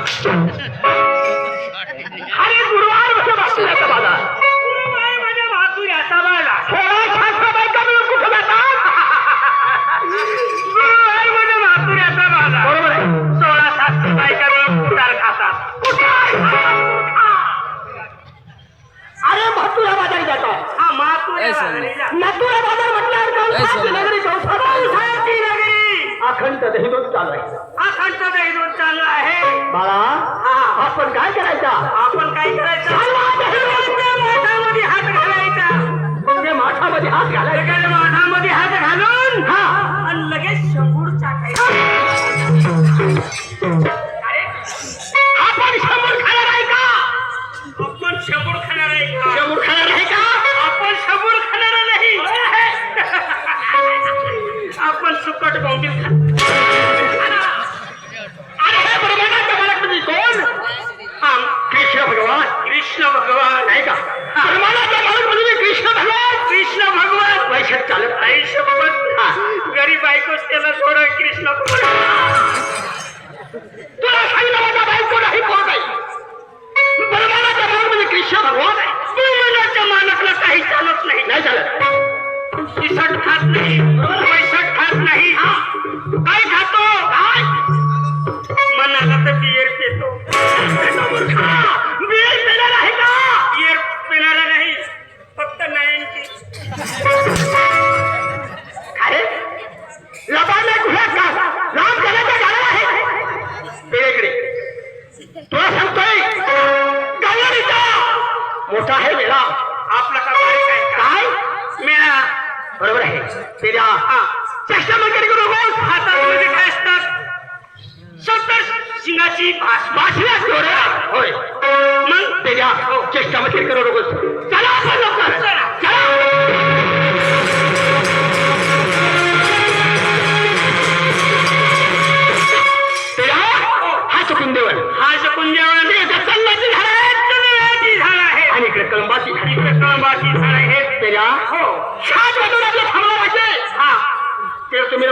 अरे गुरुवार म्हणजे भातुऱ्याचा बाजार. गुरुवार म्हणजे भातुऱ्याचा बाजार. 1600 बायका मिळून कुठं जातात? गुरुवार म्हणजे भातुऱ्याचा बाजार. बरोबर आहे. 1600 बायका मिळून कुटार खातात. अरे भातुरा बाजारी जातात. हा मातुऱ्या बाजारीला. मथुरा बाजार म्हटल्यावर कंसाची नगरी कंसाची नगरी. अखंड दहीदूध चालू आहे. अखंड दहीदूध चालू आहे. बाळा आपण काय करायचा? आपण काय करायचं? माठामध्ये हात घालायचा. म्हणजे माठामध्ये हात घालायचा. लगेच माठामध्ये हात घालून आणि लगेच शंभूर टाकायचा. आपण शंभर खाणार आहे का? आपण शंभूर खाणार आहे का? शंभर खाणार आहे का? आपण शंभूर खाणार नाही. आपण सुकट बोंबील अरे हे ब्रह्मांडाच्या मालक कोण? कृष्ण भगवान. कृष्ण भगवान नाही का? ब्रह्मांडाच्या मालक म्हणजे कृष्ण भगवान. कृष्ण भगवान पैशात चालत नाही. आई शपथ गरीब बायकोच त्याला थोडं कृष्ण भगवान. तुला सांगितलं माझा बायको नाही कोण नाही. ब्रह्मांडाच्या मालक म्हणजे कृष्ण भगवान आहे. ब्रह्मांडाच्या मालकला काही चालत नाही. नाही चालत. शिसट खात नाही. पैसट खात नाही. काय खातो? काय मनाला तर बियर पितो. बियर पिणार आहे का? बियर पिणारा नाही, फक्त 90. अरे लबाडला गुन्हा का? राम जगाच्या गाड्या आहे. वेगळे तुला सांगतोय गावारीचा मोठा आहे मेळा. आपला का बारीक आहे का? काय मेळा. बरोबर आहे. तेरा चेष्टा वगैरे करू नकोस. हातामध्ये काय असतात? 70 शिंगाची भाषणी असतो रे. होय मग तेरा चेष्टा वगैरे करू नकोस. चला आपण लवकर. चला. तेरा हा चुकून देवळ. हा शकून जेवण चल्लाची झाड आहे. झाड आहे आणि इकडे कळंबाची झाड. इकडे कळंबाची झाड आहे. तेरा हो. छान वाटून आपलं थांबला पाहिजे. हा तेरा तुम्ही